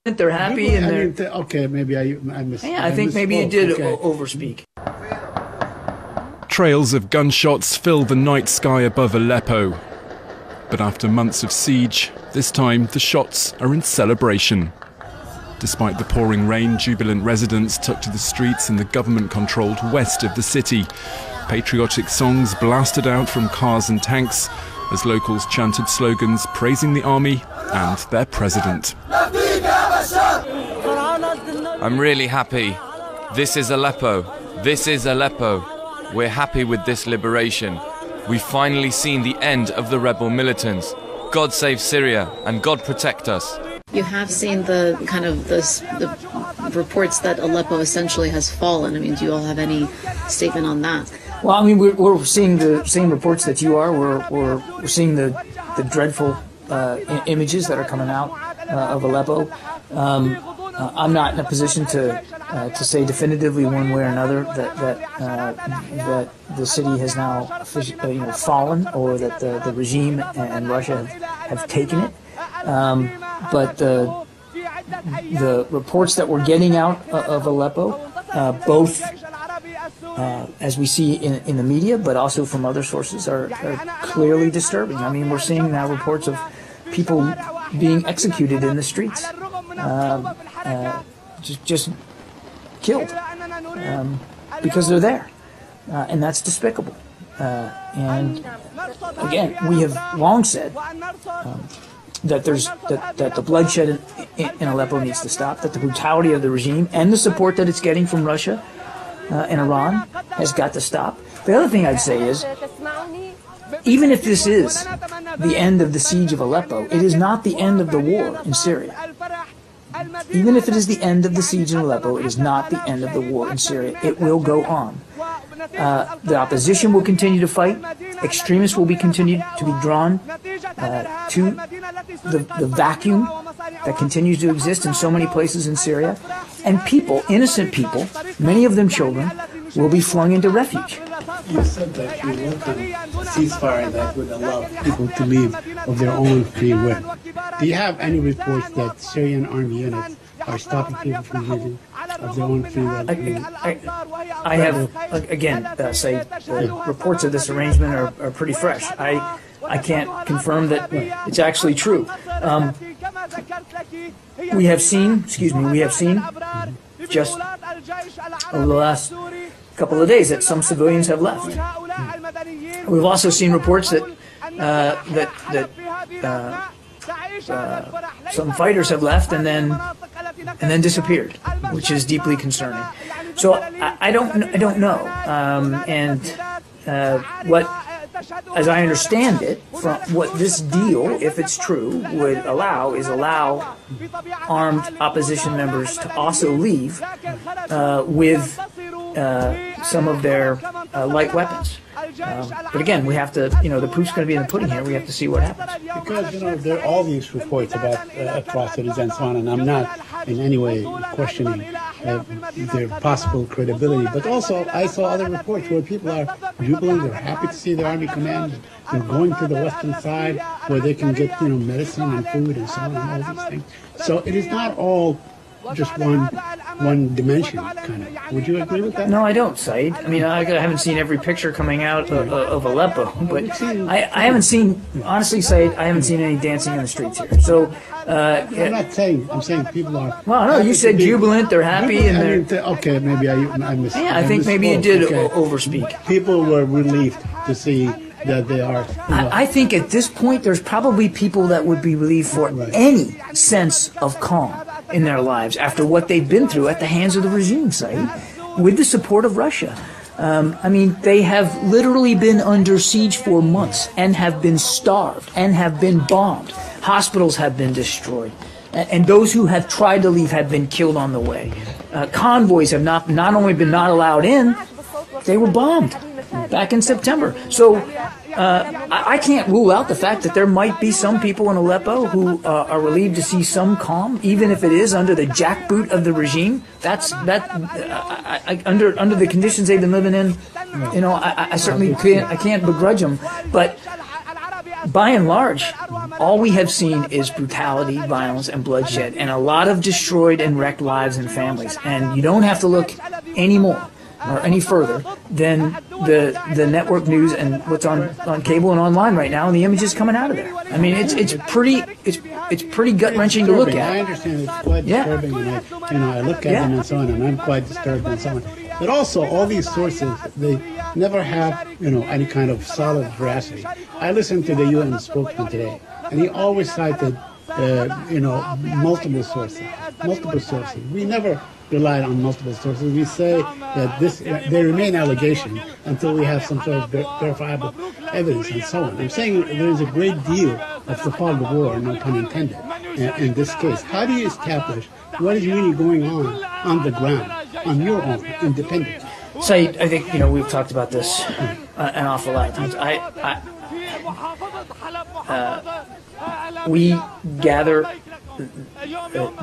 They're happy and they're... Okay, maybe I missed. Yeah, I think maybe you did overspeak. Trails of gunshots fill the night sky above Aleppo. But after months of siege, this time the shots are in celebration. Despite the pouring rain, jubilant residents took to the streets in the government-controlled west of the city. Patriotic songs blasted out from cars and tanks as locals chanted slogans praising the army and their president. I'm really happy. This is Aleppo. This is Aleppo. We're happy with this liberation. We've finally seen the end of the rebel militants. God save Syria and God protect us. You have seen the reports that Aleppo essentially has fallen. I mean, do you all have any statement on that? Well, I mean, we're seeing the same reports that you are. We're seeing the dreadful images that are coming out of Aleppo. I'm not in a position to say definitively one way or another that the city has now fallen, or that the regime and Russia have taken it. But the reports that we're getting out of Aleppo, both as we see in the media, but also from other sources, are clearly disturbing. I mean, we're seeing now reports of people being executed in the streets, just killed because they're there, and that's despicable. And again, we have long said that the bloodshed in Aleppo needs to stop, that the brutality of the regime and the support that it's getting from Russia and Iran has got to stop. The other thing I'd say is, even if this is the end of the siege of Aleppo, it is not the end of the war in Syria. Even if it is the end of the siege in Aleppo, it is not the end of the war in Syria. It will go on. The opposition will continue to fight. Extremists will be continued to be drawn to the vacuum that continues to exist in so many places in Syria. And people, innocent people, many of them children, will be flung into refuge. You said that you welcome a ceasefire that would allow people to leave of their own free will. Do you have any reports that Syrian army units are stopping people from leaving of their own free will? I have, again, say the reports of this arrangement are pretty fresh. I can't confirm that it's actually true. We have seen just over the last couple of days that some civilians have left. We've also seen reports that some fighters have left and then disappeared, which is deeply concerning. So I don't know. What, as I understand it, from what this deal, if it's true, would allow armed opposition members to also leave with some of their light weapons. But again, we have to, the proof's going to be in the pudding here. We have to see what happens. Because, there are all these reports about atrocities and so on, and I'm not in any way questioning their possible credibility. But also, I saw other reports where people are jubilant, they're happy to see the army command. They're going to the western side where they can get, medicine and food and so on and all these things. So it is not all just one dimension, kind of. Would you agree with that? No, I don't, Saeed. I mean, I haven't seen every picture coming out of Aleppo, but I haven't seen, honestly, Saeed, I haven't seen any dancing in the streets here. So, I'm not saying, I'm saying people are... Well, no, you said jubilant, they're happy, and they're... Okay, maybe I missed... Yeah, I think maybe you did overspeak. People were relieved to see that they are... I think at this point, there's probably people that would be relieved for any sense of calm in their lives after what they've been through at the hands of the regime, Saeed, with the support of Russia. I mean, they have literally been under siege for months and have been starved and have been bombed. Hospitals have been destroyed. And those who have tried to leave have been killed on the way. Convoys have not only been not allowed in, they were bombed back in September. So I can't rule out the fact that there might be some people in Aleppo who are relieved to see some calm, even if it is under the jackboot of the regime. Under the conditions they've been living in, I certainly can't begrudge them. But by and large, all we have seen is brutality, violence, and bloodshed, and a lot of destroyed and wrecked lives and families. And you don't have to look any more or any further than the network news and what's on cable and online right now, and the images coming out of there. I mean, it's pretty gut-wrenching to look at. I understand it's quite disturbing, and I look at them and so on, and I'm quite disturbed and so on. But also, all these sources, they never have, any kind of solid veracity. I listened to the UN spokesman today, and he always cited, multiple sources. We never relied on multiple sources. We say that they remain allegations until we have some sort of verifiable evidence and so on. I'm saying there is a great deal of the fog of war, no pun intended, in this case. How do you establish what is really going on the ground, on your own, independently? Saeed, I think, we've talked about this an awful lot of times. We gather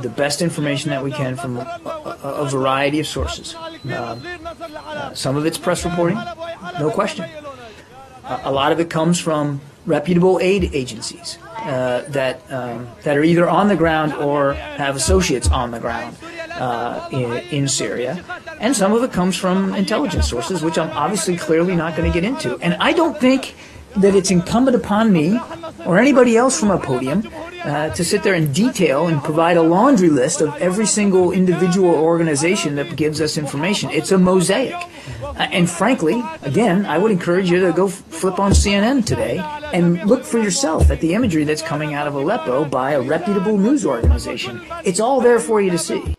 the best information that we can from a variety of sources. Some of it's press reporting, no question. A lot of it comes from reputable aid agencies that are either on the ground or have associates on the ground in Syria. And some of it comes from intelligence sources, which I'm obviously clearly not going to get into. And I don't think that it's incumbent upon me or anybody else from a podium to sit there in detail and provide a laundry list of every single individual organization that gives us information. It's a mosaic. And frankly, again, I would encourage you to go flip on CNN today and look for yourself at the imagery that's coming out of Aleppo by a reputable news organization. It's all there for you to see.